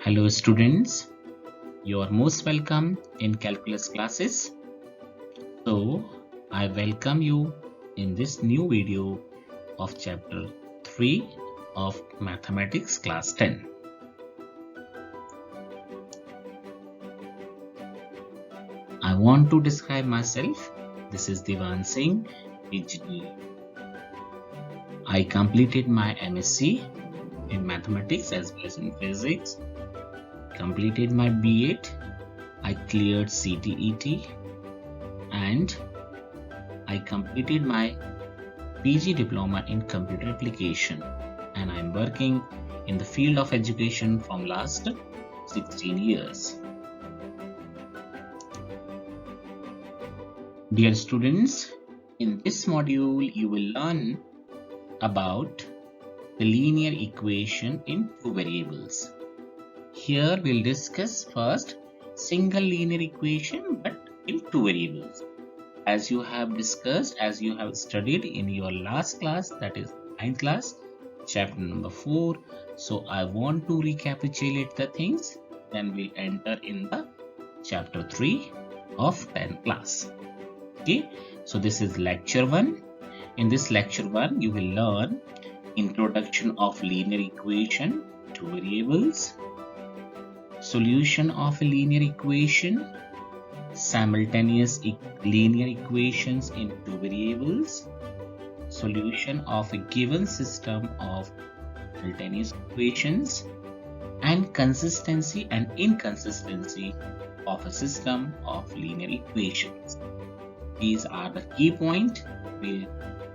Hello students, you are most welcome in calculus classes. So I welcome you in this new video of chapter 3 of mathematics class 10. I want to describe myself. This is Divan Singh, PhD. I completed my MSc in mathematics as well as in physics. Completed my B.Ed. I cleared CTET and I completed my PG diploma in computer application, and I am working in the field of education from last 16 years. Dear students, in this module you will learn about the linear equation in two variables. Here we'll discuss first single linear equation but in two variables. As you have discussed, as you have studied in your last class, that is 9th class, chapter number 4. So I want to recapitulate the things, then we'll enter in the chapter 3 of 10th class. Okay, so this is lecture 1. In this lecture 1, you will learn introduction of linear equation, two variables, solution of a linear equation, simultaneous linear equations in two variables, solution of a given system of simultaneous equations, and consistency and inconsistency of a system of linear equations. These are the key points. We'll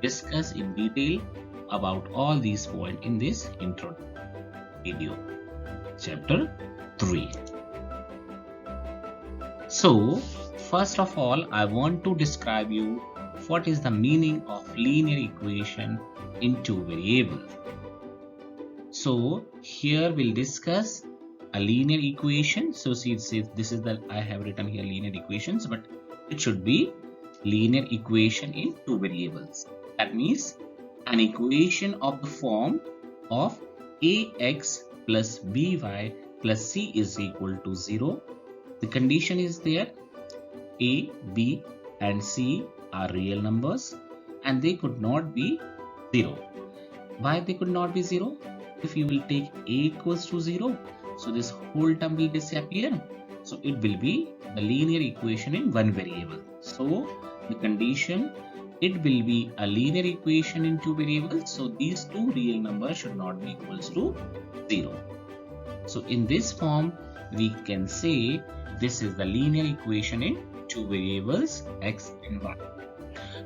discuss in detail about all these points in this introduction video, chapter 3. So, first of all, I want to describe you what is the meaning of linear equation in two variables. So, here we'll discuss a linear equation. So, see, this is the, I have written here linear equations, but it should be linear equation in two variables. That means an equation of the form of ax plus by plus c is equal to 0. The condition is there, a, b and c are real numbers and they could not be 0. Why they could not be 0? If you will take a equals to 0, so this whole term will disappear. So it will be the linear equation in one variable. So the condition, it will be a linear equation in two variables. So these two real numbers should not be equals to 0. So in this form, we can say this is the linear equation in two variables x and y.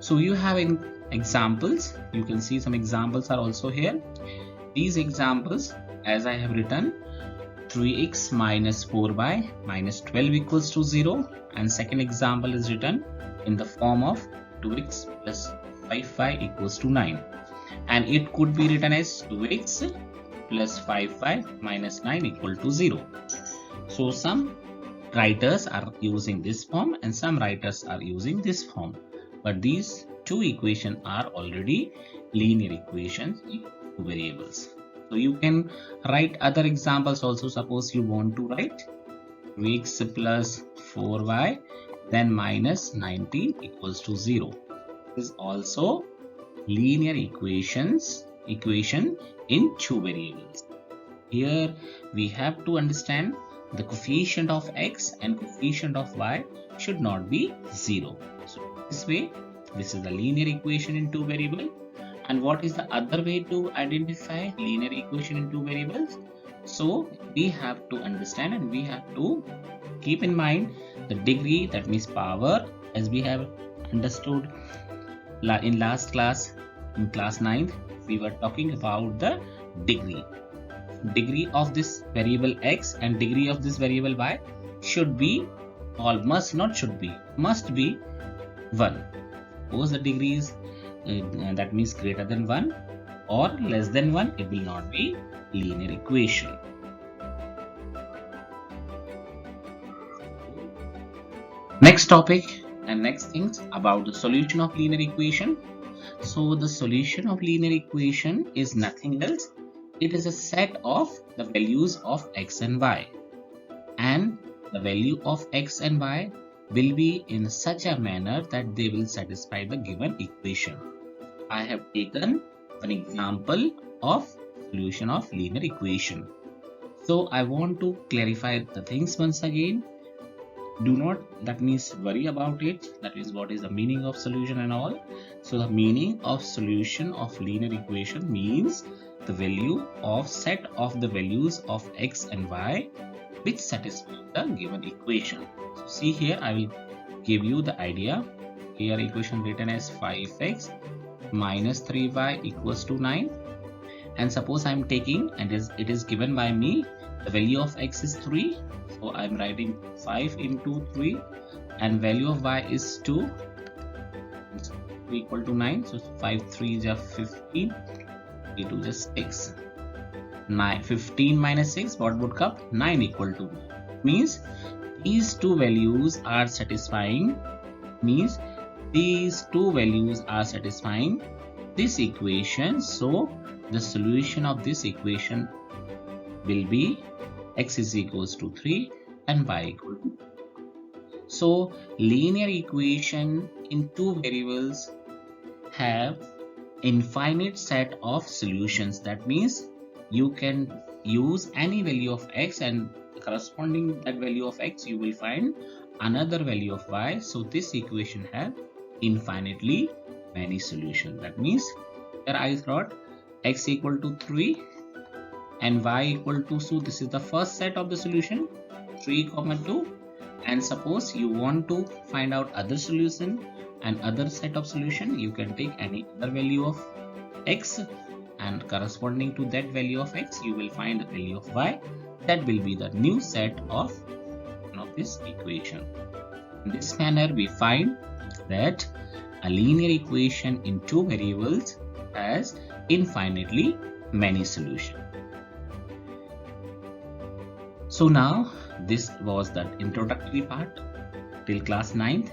So you have in examples, you can see some examples are also here. These examples, as I have written, 3x minus 4y minus 12 equals to 0, and second example is written in the form of 2x plus 5y equals to 9, and it could be written as 2x plus 5y minus 9 equal to 0. So some writers are using this form and some writers are using this form, but these two equations are already linear equations in two variables. So you can write other examples also. Suppose you want to write 3x plus 4y then minus 19 equals to 0. This is also linear equation in two variables. Here we have to understand the coefficient of x and coefficient of y should not be 0. So this way, this is the linear equation in two variables. And what is the other way to identify linear equation in two variables? So we have to understand and we have to keep in mind the degree, that means power, as we have understood in last class, in class 9th, we were talking about the degree. Degree of this variable x and degree of this variable y should be, or must not should be, must be 1. Suppose the degree is that means greater than 1 or less than 1, it will not be linear equation. Next topic and next things about the solution of linear equation. So the solution of linear equation is nothing else It is a set of the values of x and y, and the value of x and y will be in such a manner that they will satisfy the given equation. I have taken an example of solution of linear equation. So I want to clarify the things once again. Do not, that means, worry about it. That is what is the meaning of solution and all. So the meaning of solution of linear equation means the value of set of the values of x and y which satisfy the given equation. So see here, I will give you the idea. Here equation written as 5x minus 3y equals to 9, and suppose I am taking, and it is given by me, the value of x is 3, so I am writing 5 into 3, and value of y is 2 equal to 9, so 5 3 is 15, 3 2 is 6, 9, 15 minus 6, what would come? 9 equal to 9. Means these two values are satisfying, this equation. So the solution of this equation will be x is equals to 3 and y equal to 2. So linear equation in two variables have infinite set of solutions. That means you can use any value of x, and corresponding that value of x you will find another value of y. So this equation have infinitely many solutions. That means here I thought x equal to 3 and y equal to, so this is the first set of the solution, 3, 2, and suppose you want to find out other solution and other set of solution, you can take any other value of x, and corresponding to that value of x you will find the value of y. That will be the new set of this equation. In this manner we find that a linear equation in two variables has infinitely many solutions. So now this was the introductory part till class 9th.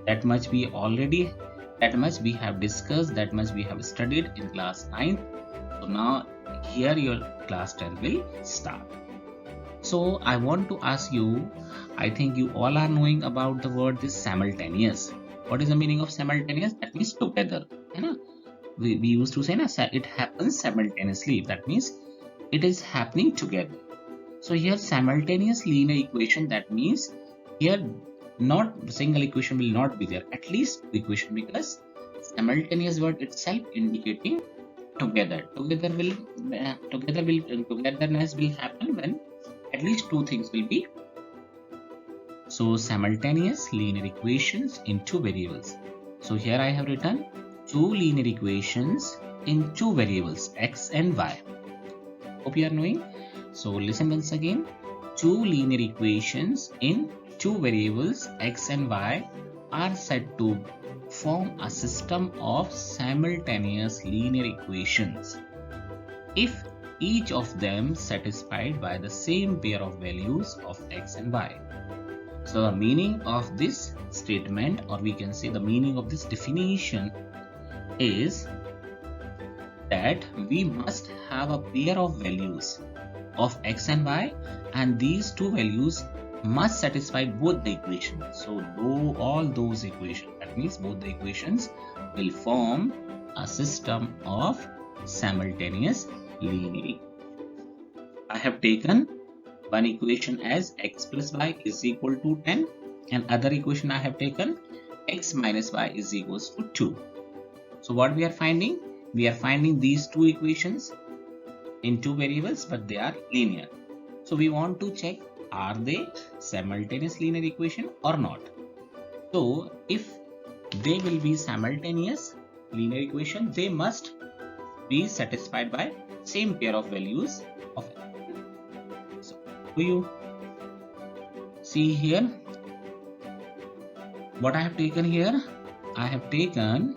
That much we have discussed, that much we have studied in class 9th. So now here your class 10 will start. So I want to ask you, I think you all are knowing about the word this simultaneous. What is the meaning of simultaneous? That means together. We used to say it happens simultaneously. That means it is happening together. So here simultaneous linear equation, that means here not single equation will not be there, at least two equation, because simultaneous word itself indicating together. Togetherness will happen when at least two things will be. So simultaneous linear equations in two variables. So here I have written two linear equations in two variables x and y. Hope you are knowing. So listen once again. Two linear equations in two variables x and y are said to form a system of simultaneous linear equations if each of them satisfied by the same pair of values of x and y. So the meaning of this statement, or we can say the meaning of this definition, is that we must have a pair of values of x and y, and these two values must satisfy both the equations. So all those equations, that means both the equations will form a system of simultaneous linear. I have taken one equation as x plus y is equal to 10, and other equation I have taken x minus y is equals to 2. So what we are finding? We are finding these two equations in two variables, but they are linear. So we want to check, are they simultaneous linear equation or not? So if they will be simultaneous linear equation, they must be satisfied by same pair of values of x. So do you see here what I have taken here? I have taken,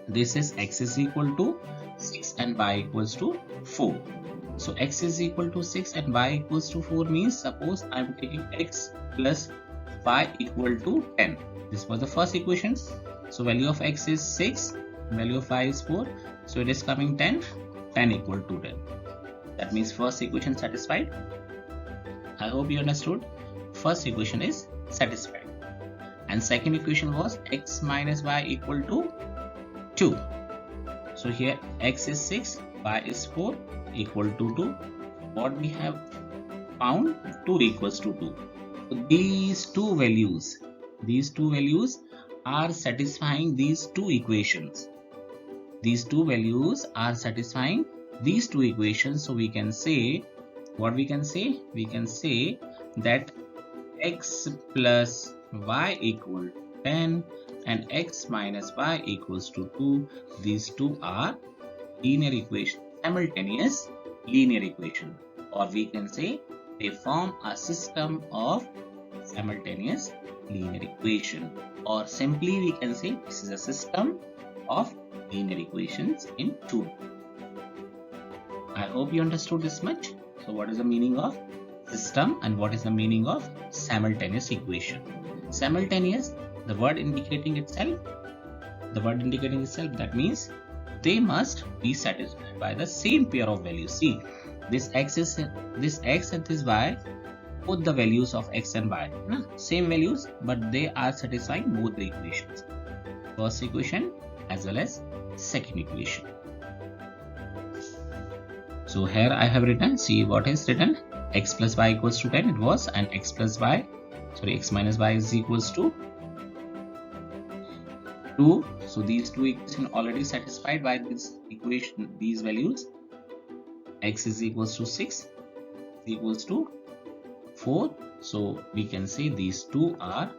this is x is equal to 6 and y equals to 4. So x is equal to 6 and y equals to 4 means, suppose I am taking x plus y equal to 10. This was the first equation. So value of x is 6, value of y is 4. So it is coming 10. 10 equal to 10. That means first equation satisfied. I hope you understood. First equation is satisfied. And second equation was x minus y equal to 2. So here x is 6, y is 4 equal to 2. What we have found? 2 equals to 2. So these two values are satisfying these two equations. These two values are satisfying these two equations. So we can say, what we can say? We can say that x plus y equal 10 and x minus y equals to 2. These two are linear equation, simultaneous linear equation, or we can say they form a system of simultaneous linear equation, or simply we can say this is a system of linear equations in 2. I hope you understood this much. So what is the meaning of system and what is the meaning of simultaneous equation? Simultaneous, the word indicating itself, that means they must be satisfied by the same pair of values. See, this x and this y, both the values of x and y, same values, but they are satisfying both the equations, first equation as well as second equation. So here I have written, see what is written, x plus y equals to 10 it was, and x minus y is equals to 2. So these two equations already satisfied by this equation, these values. X is equals to 6 equals to 4. So we can say these two are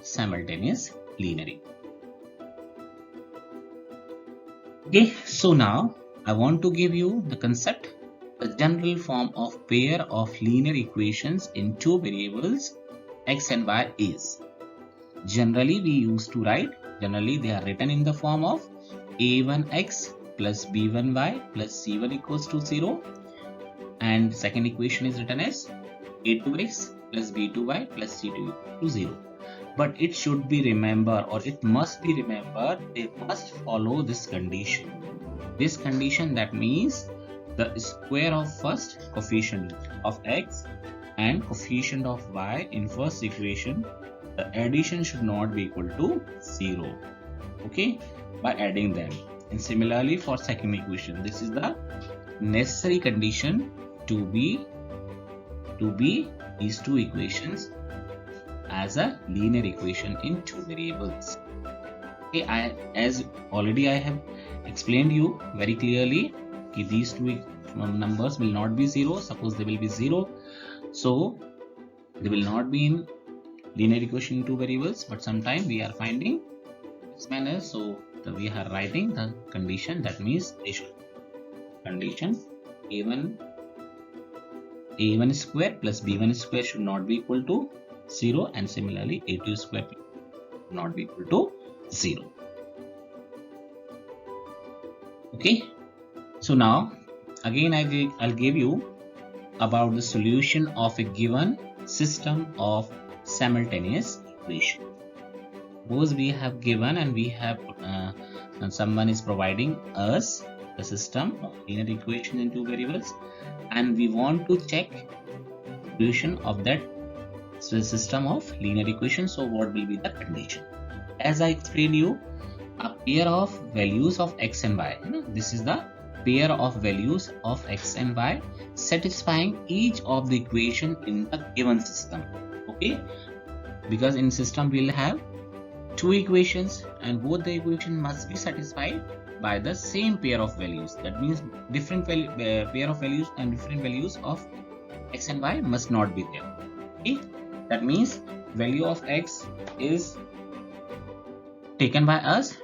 simultaneous linear. Okay, so now I want to give you the concept, the general form of pair of linear equations in two variables x and y is. Generally we used to write, generally they are written in the form of a1x plus b1y plus c1 equals to 0, and second equation is written as a2x plus b2y plus c2 equals to 0. But it should be remembered, or it must be remembered, they must follow this condition. This condition, that means the square of first coefficient of x and coefficient of y in first equation, the addition should not be equal to 0. Okay, by adding them. And similarly for second equation, this is the necessary condition to be these two equations as a linear equation in two variables. Okay, as already I have explained you very clearly, these two numbers will not be 0. Suppose they will be 0, so they will not be in linear equation in two variables, but sometime we are finding this manner, so we are writing the condition, that means they should condition a1 square plus b1 square should not be equal to 0, and similarly a2 square should not be equal to 0. Okay, so now again I'll give you about the solution of a given system of simultaneous equation. Suppose we have given and we have and someone is providing us the system of linear equation in two variables, and we want to check solution of that system of linear equation. So what will be the condition? As I explained you, a pair of values of x and y, this is the pair of values of x and y satisfying each of the equation in the given system. Okay, because in system we'll have two equations and both the equation must be satisfied by the same pair of values. That means different pair of values and different values of x and y must not be there. Okay, that means value of x is taken by us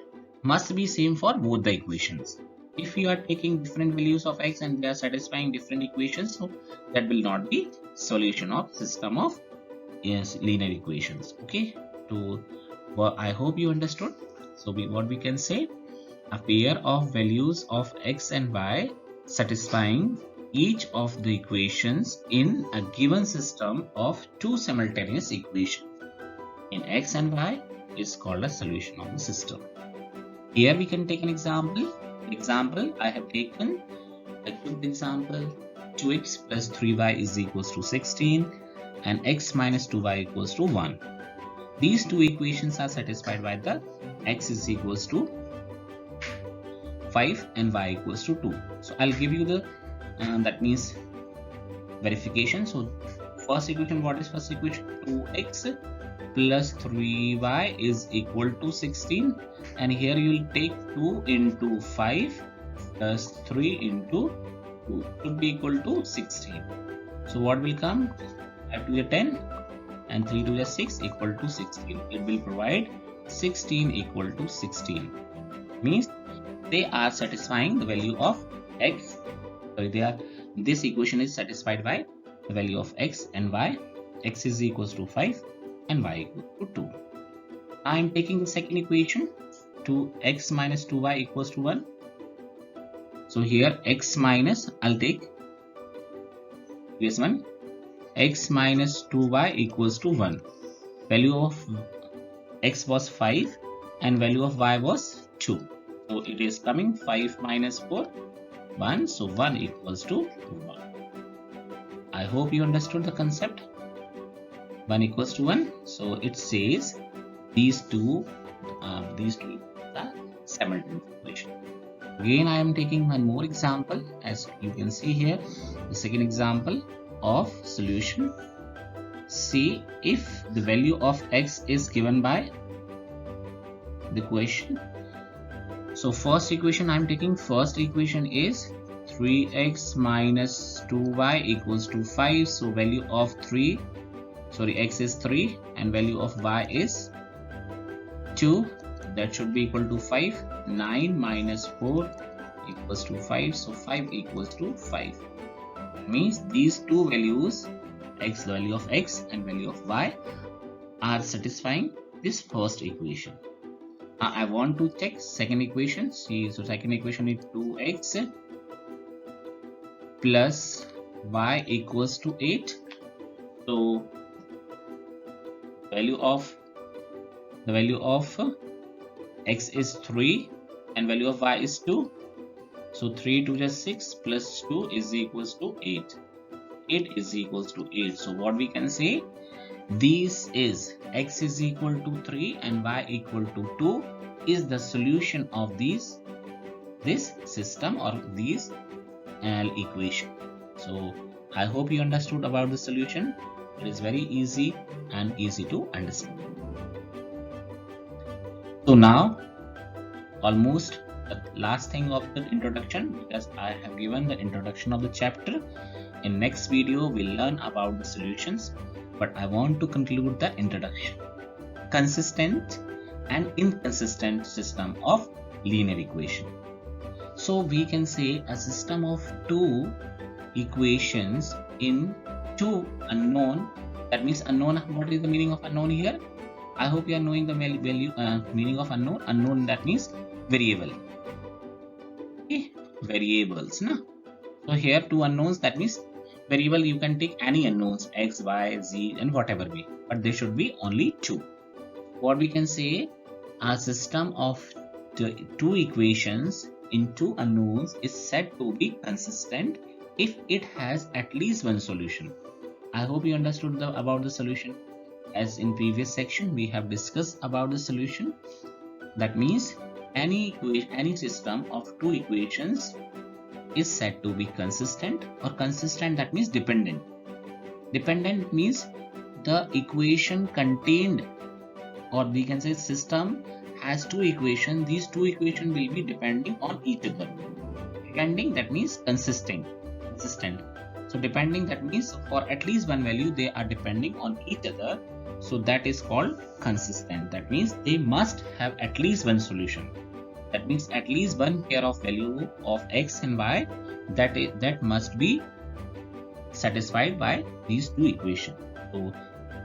must be same for both the equations. If you are taking different values of x and they are satisfying different equations, so that will not be solution of system of linear equations. Okay, I hope you understood. So what we can say, a pair of values of x and y satisfying each of the equations in a given system of two simultaneous equations in x and y is called a solution of the system. Here we can take an example. I have taken A quick example, 2x plus 3y is equals to 16 and x minus 2y equals to 1. These two equations are satisfied by the x is equals to 5 and y equals to 2. So I'll give you the that means verification. So first equation, what is first equation? 2x plus 3y is equal to 16, and here you will take 2 into 5 plus 3 into 2 should be equal to 16. So what will come? 5 to the 10 and 3 to the 6 equal to 16. It will provide 16 equal to 16. Means they are satisfying the value of x. Sorry, this equation is satisfied by the value of x and y. X is equals to 5 and y equals to 2. I am taking the second equation, 2x minus 2y equals to 1. So here x minus, I'll take this one, x minus 2y equals to 1. Value of x was 5 and value of y was 2. So it is coming 5 minus 4, 1. So 1 equals to 1. I hope you understood the concept. 1 equals to 1. So it says these two are simultaneous equation. Again, I am taking one more example. As you can see here, the second example of solution. See if the value of x is given by the question. So first equation I am taking, first equation is 3x minus 2y equals to 5. So value of x is 3 and value of y is 2. That should be equal to 5. 9 minus 4 equals to 5. So 5 equals to 5. Means these two values, x, the value of x and value of y, are satisfying this first equation. Now I want to check second equation. See, so second equation is 2x plus y equals to 8. So the value of x is 3 and value of y is 2. So 3 to the 6 plus 2 is equals to 8. 8 is equals to 8. So what we can say, this is x is equal to 3 and y equal to 2 is the solution of this system or these equation. So I hope you understood about the solution. It is very easy and easy to understand. So now almost the last thing of the introduction, because I have given the introduction of the chapter. In next video we'll learn about the solutions, but I want to conclude the introduction. Consistent and inconsistent system of linear equation. So we can say a system of two equations in two unknown. That means unknown. What is the meaning of unknown here? I hope you are knowing the meaning of unknown. Unknown, that means variable. Okay, variables, na? So here two unknowns, that means variable, you can take any unknowns, x, y, z, and whatever be, but they should be only two. What we can say, a system of two equations in two unknowns is said to be consistent if it has at least one solution. I hope you understood about the solution. As in previous section we have discussed about the solution. That means any system of two equations is said to be consistent, or consistent, that means dependent. Dependent means the equation contained, or we can say system has two equations. These two equations will be depending on each other. Depending, that means consistent. So depending, that means for at least one value they are depending on each other. So that is called consistent. That means they must have at least one solution. That means at least one pair of value of x and y that must be satisfied by these two equations. So you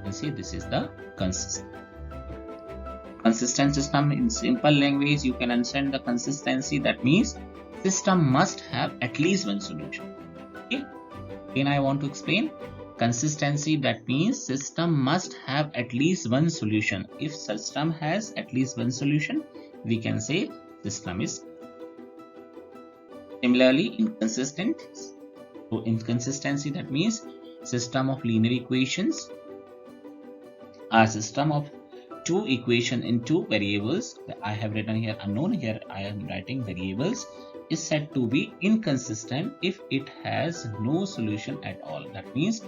can say this is the consistent system. In simple language you can understand the consistency. That means system must have at least one solution. Okay. Again I want to explain consistency. That means system must have at least one solution. If system has at least one solution, we can say system is. Similarly, inconsistent. So inconsistency, that means system of linear equations, a system of two equation in two variables. I have written here unknown, here I am writing variables, is said to be inconsistent if it has no solution at all. That means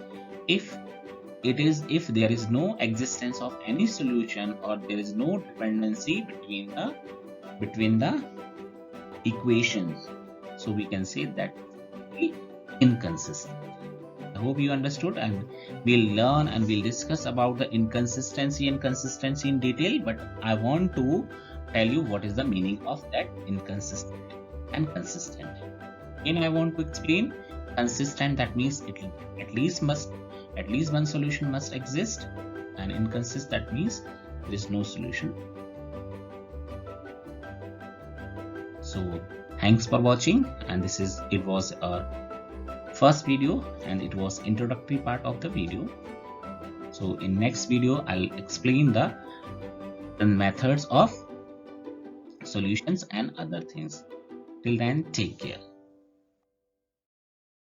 if there is no existence of any solution, or there is no dependency between the equations, so we can say that inconsistent. I hope you understood, and we'll learn and we'll discuss about the inconsistency and consistency in detail, but I want to tell you what is the meaning of that inconsistent and consistent. Again, I want to explain consistent, that means at least one solution must exist, and inconsistent, that means there is no solution. So thanks for watching, and it was our first video, and it was introductory part of the video. So in next video I'll explain the methods of solutions and other things. Till then, take care.